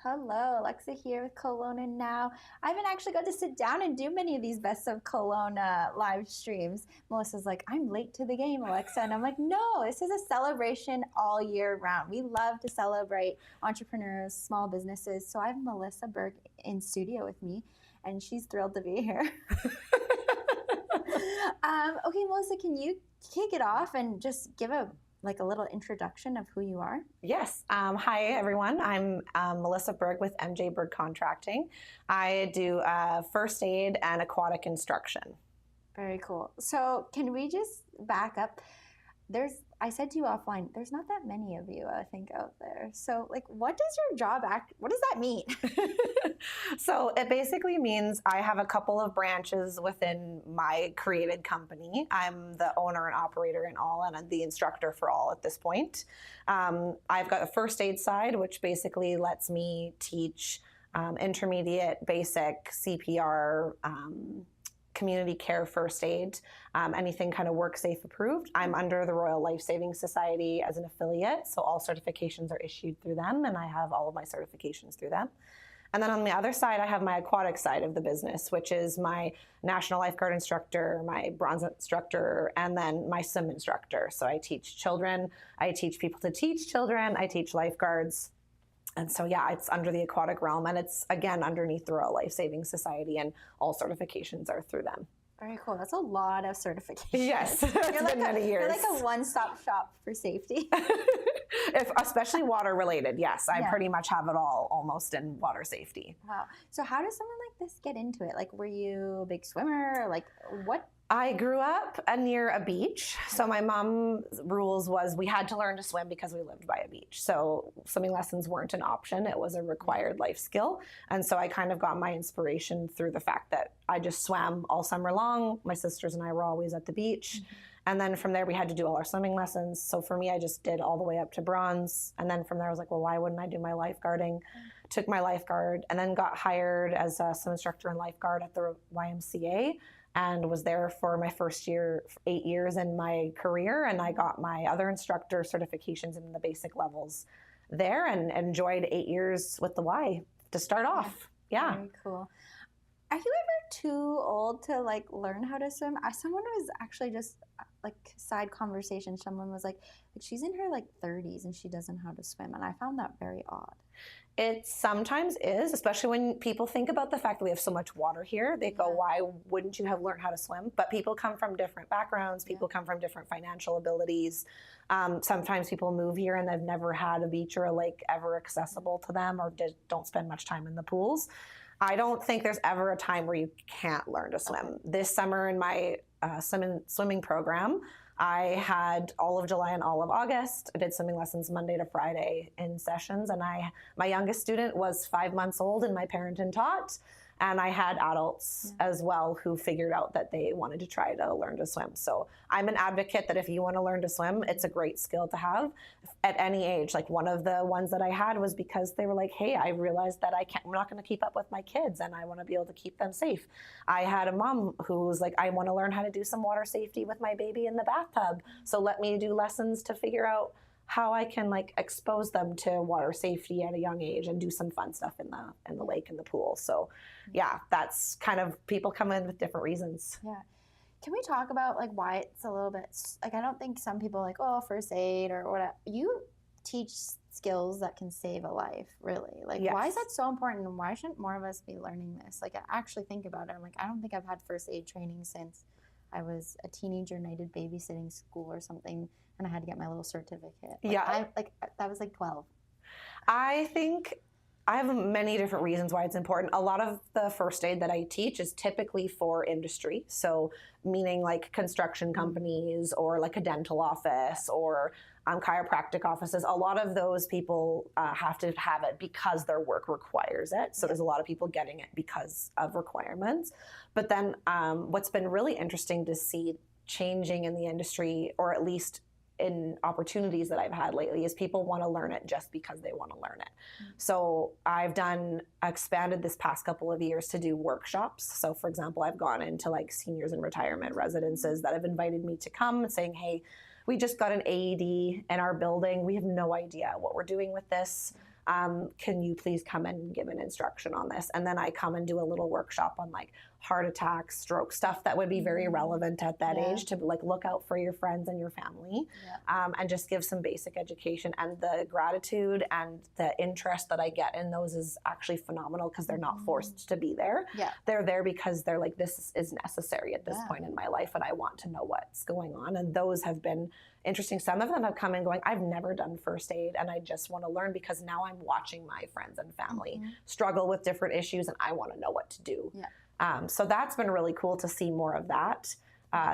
Hello, Alexa here with Kelowna Now. I haven't actually got to sit down and do many of these Best of Kelowna live streams. Melissa's like, I'm late to the game, Alexa. And I'm like, no, this is a celebration all year round. We love to celebrate entrepreneurs, small businesses. So I have Melissa Berg in studio with me, and she's thrilled to be here. Okay, Melissa, can you kick it off and just give a little introduction of who you are? Yes. Hi, everyone. I'm Melissa Berg with MJBerg Contracting. I do first aid and aquatic instruction. Very cool. So can we just back up? I said to you offline, there's not that many of you, I think, out there. So what does your job what does that mean? So it basically means I have a couple of branches within my created company. I'm the owner and operator in all, and I'm the instructor for all at this point. I've got a first aid side, which basically lets me teach intermediate, basic CPR, community care first aid, anything kind of work safe approved. I'm under the Royal Life Saving Society as an affiliate, so all certifications are issued through them, and I have all of my certifications through them. And then on the other side, I have my aquatic side of the business, which is my national lifeguard instructor, my bronze instructor, and then my swim instructor. So I teach children, I teach people to teach children, I teach lifeguards. And so, yeah, it's under the aquatic realm, and it's, again, underneath the Royal Life Saving Society, and all certifications are through them. Very cool. That's a lot of certifications. Yes, it's been many years. You're like a one-stop shop for safety. Especially water related, yes. I pretty much have it all almost in water safety. Wow. So how does someone like this get into it? Were you a big swimmer? What? I grew up near a beach. So my mom's rules was we had to learn to swim because we lived by a beach. So swimming lessons weren't an option. It was a required life skill. And so I kind of got my inspiration through the fact that I just swam all summer long. My sisters and I were always at the beach. Mm-hmm. And then from there, we had to do all our swimming lessons. So for me, I just did all the way up to bronze. And then from there, I was like, well, why wouldn't I do my lifeguarding? Took my lifeguard and then got hired as a swim instructor and lifeguard at the YMCA. And was there for my first year, 8 years in my career. And I got my other instructor certifications in the basic levels there, and enjoyed 8 years with the Y to start off. Yeah. Very cool. Are you ever too old to learn how to swim? Someone was actually just side conversation. Someone was like she's in her 30s and she doesn't know how to swim. And I found that very odd. It sometimes is, especially when people think about the fact that we have so much water here. They go, why wouldn't you have learned how to swim? But people come from different backgrounds. People come from different financial abilities. Sometimes people move here and they've never had a beach or a lake ever accessible to them, or don't spend much time in the pools. I don't think there's ever a time where you can't learn to swim. This summer in my swimming program, I had all of July and all of August. I did swimming lessons Monday to Friday in sessions, and my youngest student was 5 months old and my parent and taught, and I had adults as well who figured out that they wanted to try to learn to swim. So I'm an advocate that if you want to learn to swim, it's a great skill to have at any age. One of the ones that I had was because they were like, hey, I realized that I'm not going to keep up with my kids and I want to be able to keep them safe. I had a mom who was like, I want to learn how to do some water safety with my baby in the bathtub. So let me do lessons to figure out how I can expose them to water safety at a young age and do some fun stuff in the lake and the pool. So yeah, that's kind of, people come in with different reasons. Yeah. Can we talk about why it's a little bit I don't think some people first aid or whatever. You teach skills that can save a life, really. Yes. Why is that so important, and why shouldn't more of us be learning this? I actually think about it. I'm I don't think I've had first aid training since I was a teenager and I did babysitting school or something, and I had to get my little certificate. That was 12. I think I have many different reasons why it's important. A lot of the first aid that I teach is typically for industry. So meaning construction companies or a dental office or chiropractic offices. A lot of those people have to have it because their work requires it. So there's a lot of people getting it because of requirements. But then what's been really interesting to see changing in the industry, or at least in opportunities that I've had lately, is people want to learn it just because they want to learn it. Mm-hmm. So I've expanded this past couple of years to do workshops. So for example, I've gone into seniors in retirement residences that have invited me to come saying, hey, we just got an AED in our building. We have no idea what we're doing with this. can you please come and give an instruction on this? And then I come and do a little workshop on like heart attacks, stroke, stuff that would be very relevant at that age to like look out for your friends and your family, and just give some basic education. And the gratitude and the interest that I get in those is actually phenomenal because they're not forced to be there. They're there because they're like, this is necessary at this point in my life and I want to know what's going on. And those have been interesting. Some of them have come in going, I've never done first aid and I just want to learn because now I'm watching my friends and family struggle with different issues and I want to know what to do. So that's been really cool to see more of that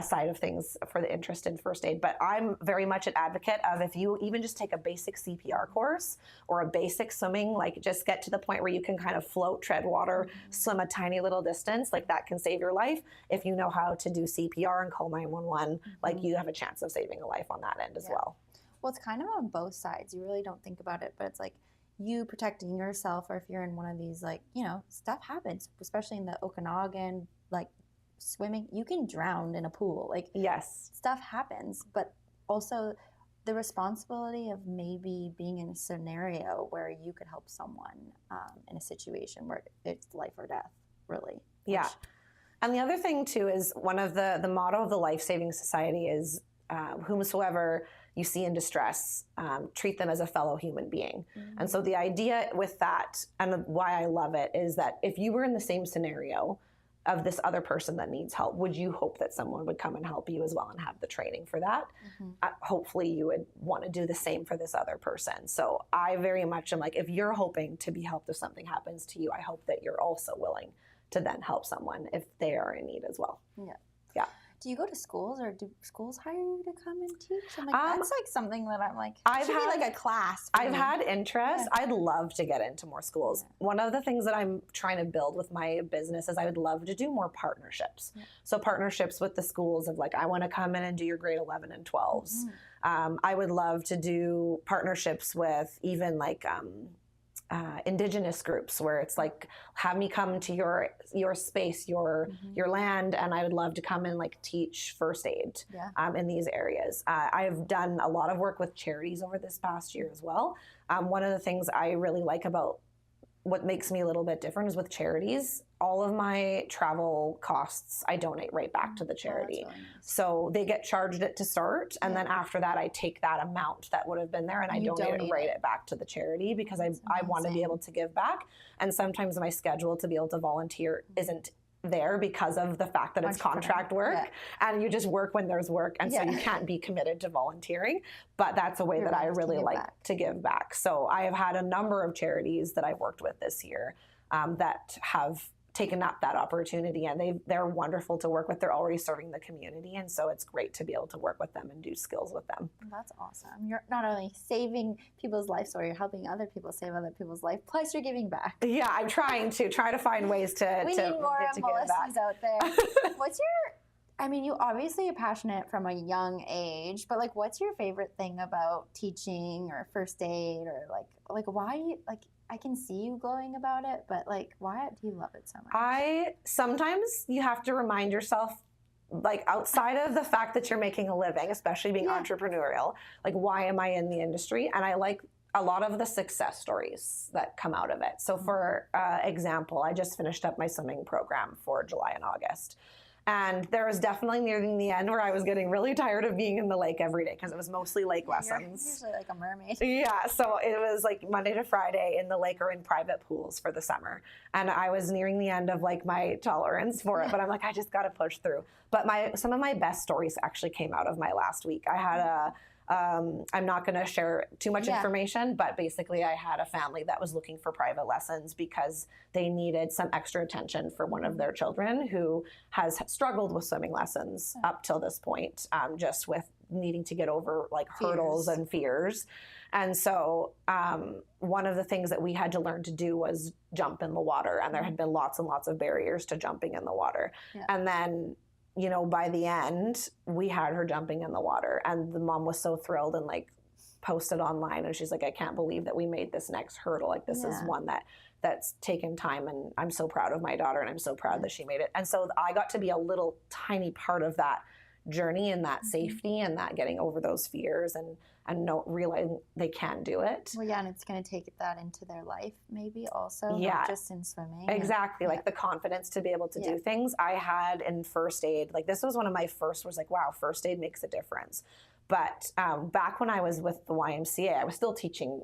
side of things for the interest in first aid. But I'm very much an advocate of if you even just take a basic CPR course or a basic swimming, like just get to the point where you can kind of float, tread water, swim a tiny little distance, like that can save your life. If you know how to do CPR and call 911, like you have a chance of saving a life on that end as well. Well, it's kind of on both sides. You really don't think about it, but it's like you protecting yourself, or if you're in one of these, like, you know, stuff happens, especially in the Okanagan, like swimming, you can drown in a pool. Like, stuff happens, but also the responsibility of maybe being in a scenario where you could help someone in a situation where it's life or death, really. And the other thing too is one of the motto of the Life Saving Society is whomsoever you see in distress, treat them as a fellow human being. And so the idea with that, and why I love it, is that if you were in the same scenario of this other person that needs help, would you hope that someone would come and help you as well and have the training for that? Hopefully you would want to do the same for this other person. So I very much am like, if you're hoping to be helped if something happens to you, I hope that you're also willing to then help someone if they are in need as well. Do you go to schools, or do schools hire you to come and teach? I'm like, that's like something that I'm like, should be like a class. I've had interest. I'd love to get into more schools. One of the things that I'm trying to build with my business is I would love to do more partnerships. So partnerships with the schools of like, I want to come in and do your grade 11 and 12s. I would love to do partnerships with even like Indigenous groups where it's like, have me come to your space, your land, and I would love to come and like teach first aid in these areas. I've done a lot of work with charities over this past year as well. One of the things I really like about what makes me a little bit different is with charities, all of my travel costs, I donate right back to the charity. Really nice. So they get charged it to start. And then after that, I take that amount that would have been there and I donate it back to the charity because I want to be able to give back. And sometimes my schedule to be able to volunteer isn't there because of the fact that it's contract work and you just work when there's work. And so you can't be committed to volunteering, but that's a way that I really like to give back. So I have had a number of charities that I've worked with this year that have taken up that opportunity, and they're wonderful to work with. They're already serving the community, and so it's great to be able to work with them and do skills with them. That's awesome. You're not only saving people's lives, or you're helping other people save other people's life, plus you're giving back. Yeah, I'm trying to find ways to we need more Melissas out there. What's your, I mean, you obviously are passionate from a young age, but like, what's your favorite thing about teaching or first aid, or like why, like, I can see you glowing about it, but like, why do you love it so much? Sometimes you have to remind yourself, like outside of the fact that you're making a living, especially being entrepreneurial, like why am I in the industry? And I like a lot of the success stories that come out of it. So for example, I just finished up my swimming program for July and August. And there was definitely nearing the end where I was getting really tired of being in the lake every day because it was mostly lake lessons. You're usually like a mermaid. Yeah, so it was like Monday to Friday in the lake or in private pools for the summer. And I was nearing the end of like my tolerance for it, but I'm like, I just got to push through. But some of my best stories actually came out of my last week. I had I'm not going to share too much information, but basically I had a family that was looking for private lessons because they needed some extra attention for one of their children who has struggled with swimming lessons up till this point, just with needing to get over like hurdles and fears. And so one of the things that we had to learn to do was jump in the water, and there had been lots and lots of barriers to jumping in the water. And then you know, by the end, we had her jumping in the water, and the mom was so thrilled and like posted online, and she's like, I can't believe that we made this next hurdle. Like this is one that's taken time, and I'm so proud of my daughter, and I'm so proud that she made it. And so I got to be a little tiny part of that journey and that safety and that getting over those fears and realizing they can do it. Well, yeah, and it's going to take that into their life maybe also, Yeah. not just in swimming. Exactly. Like the confidence to be able to do things I had in first aid. Like this was one of my first, was like, wow, first aid makes a difference. But back when I was with the YMCA, I was still teaching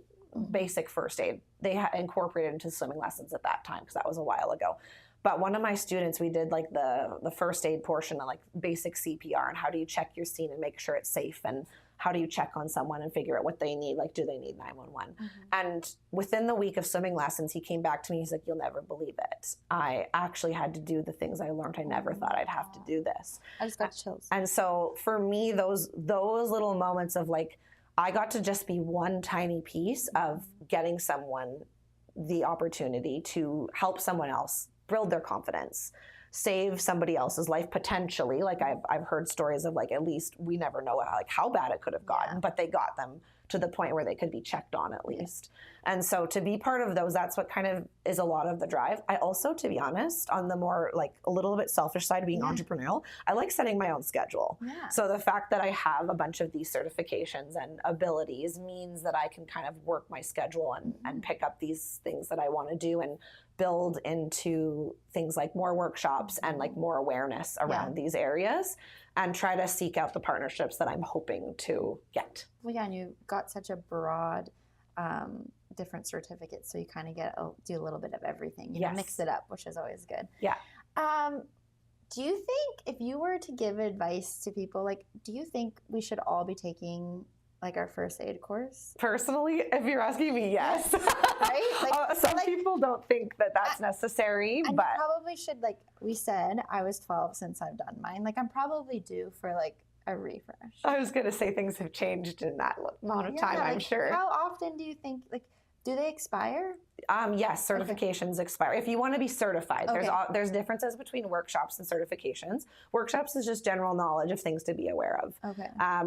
basic first aid. They had incorporated into swimming lessons at that time because that was a while ago. But one of my students, we did like the first aid portion of like basic CPR and how do you check your scene and make sure it's safe, and how do you check on someone and figure out what they need, like do they need 911? And within the week of swimming lessons, he came back to me, he's like, you'll never believe it. I actually had to do the things I learned. I never thought I'd have to do this. I just got chills. And so for me, those little moments of like, I got to just be one tiny piece of getting someone the opportunity to help someone else build their confidence, save somebody else's life potentially. Like I've heard stories of like, at least we never know like how bad it could have gotten, but they got them to the point where they could be checked on at least. And so to be part of those, that's what kind of is a lot of the drive. I also, to be honest, on the more like a little bit selfish side of being entrepreneurial, I like setting my own schedule. So the fact that I have a bunch of these certifications and abilities means that I can kind of work my schedule and pick up these things that I want to do and build into things like more workshops and like more awareness around these areas, and try to seek out the partnerships that I'm hoping to get. Well, yeah, and you got such a broad, different certificates, so you kind of do a little bit of everything. You know, mix it up, which is always good. Yeah. Do you think if you were to give advice to people, like, do you think we should all be taking like our first aid course? Personally, if you're asking me, yes. Right? Like, some people don't think that that's necessary, and but you probably should, like we said, I was 12 since I've done mine. Like I'm probably due for like a refresh. I was going to say things have changed in that amount of time, I'm sure. How often do you think, like, do they expire? Yes, certifications expire. If you want to be certified, there's differences between workshops and certifications. Workshops is just general knowledge of things to be aware of.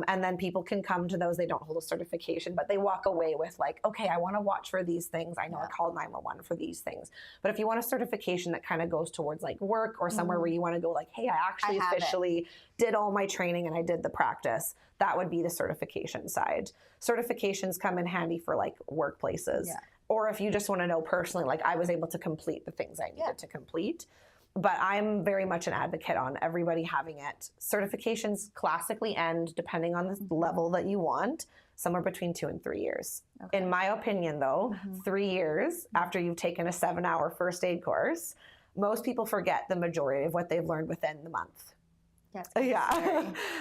And then people can come to those, they don't hold a certification, but they walk away with like, okay, I want to watch for these things. I know I called 911 for these things. But if you want a certification that kind of goes towards like work or somewhere where you want to go like, hey, I actually officially did all my training and I did the practice, that would be the certification side. Certifications come in handy for like workplaces. Or if you just want to know personally, like I was able to complete the things I needed to complete. But I'm very much an advocate on everybody having it. Certifications classically end, depending on the level that you want, somewhere between 2 and 3 years. In my opinion though, 3 years after you've taken a 7-hour first aid course, most people forget the majority of what they've learned within the month.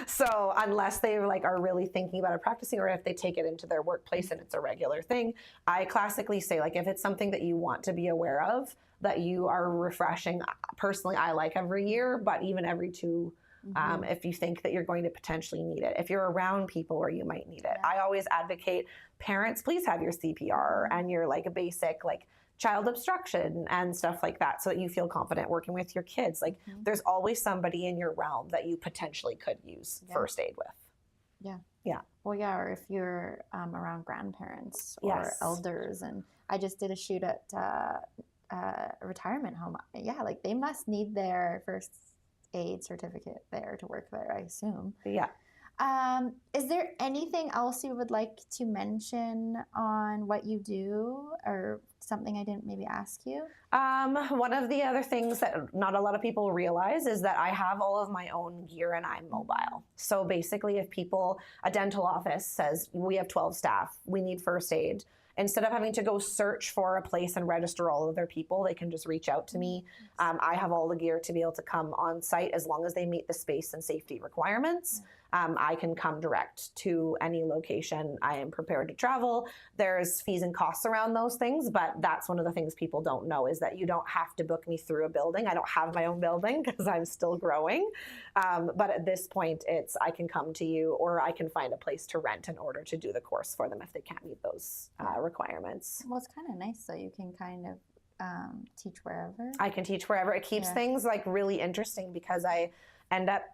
So unless they like are really thinking about it, practicing, or if they take it into their workplace and it's a regular thing, I classically say like if it's something that you want to be aware of, that you are refreshing. Personally, I like every year, but even every 2, if you think that you're going to potentially need it, if you're around people where you might need it. I always advocate parents, please have your CPR and your like a basic like child obstruction and stuff like that, so that you feel confident working with your kids. Like there's always somebody in your realm that you potentially could use first aid with. Well, or if you're around grandparents or elders. And I just did a shoot at a retirement home. Like they must need their first aid certificate there to work there, I assume. Is there anything else you would like to mention on what you do, or something I didn't maybe ask you? One of the other things that not a lot of people realize is that I have all of my own gear and I'm mobile. So basically if a dental office says we have 12 staff, we need first aid, instead of having to go search for a place and register all of their people, they can just reach out to me. I have all the gear to be able to come on site as long as they meet the space and safety requirements. I can come direct to any location. I am prepared to travel. There's fees and costs around those things, but that's one of the things people don't know is that you don't have to book me through a building. I don't have my own building because I'm still growing. But at this point, I can come to you, or I can find a place to rent in order to do the course for them if they can't meet those requirements. Well, it's kind of nice, so you can kind of teach wherever. I can teach wherever. It keeps things like really interesting because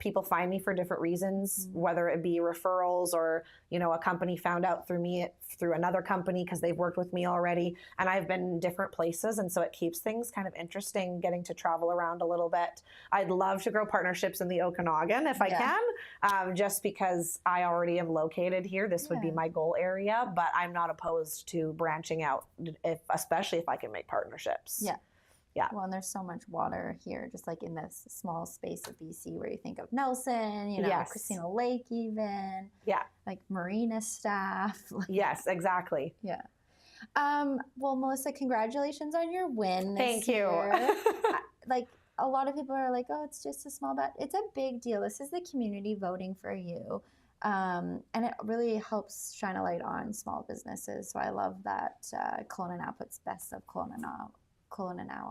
people find me for different reasons, whether it be referrals or, a company found out through me through another company because they've worked with me already. And I've been in different places. And so it keeps things kind of interesting getting to travel around a little bit. I'd love to grow partnerships in the Okanagan if I can, just because I already am located here. This would be my goal area, but I'm not opposed to branching out, especially if I can make partnerships. Yeah. Well, and there's so much water here, just like in this small space of BC where you think of Nelson, Christina Lake even. Yeah. Like marina staff. Yes, exactly. Yeah. Well, Melissa, congratulations on your win this Thank you. year. Like a lot of people are like, oh, it's just a small bet. It's a big deal. This is the community voting for you. And it really helps shine a light on small businesses. So I love that Kelowna Now puts Best of Kelowna Now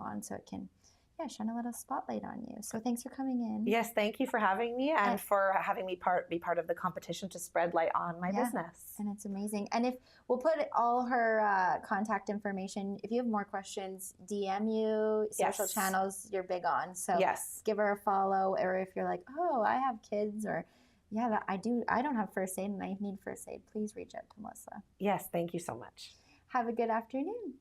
on, so it can shine a little spotlight on you. So thanks for coming in. Yes, thank you for having me and for having me be part of the competition to spread light on my business. And it's amazing. And if we'll put all her contact information, if you have more questions, DM you, social channels you're big on. So give her a follow, or if you're like, oh, I have kids, or I don't have first aid and I need first aid, please reach out to Melissa. Yes, thank you so much. Have a good afternoon.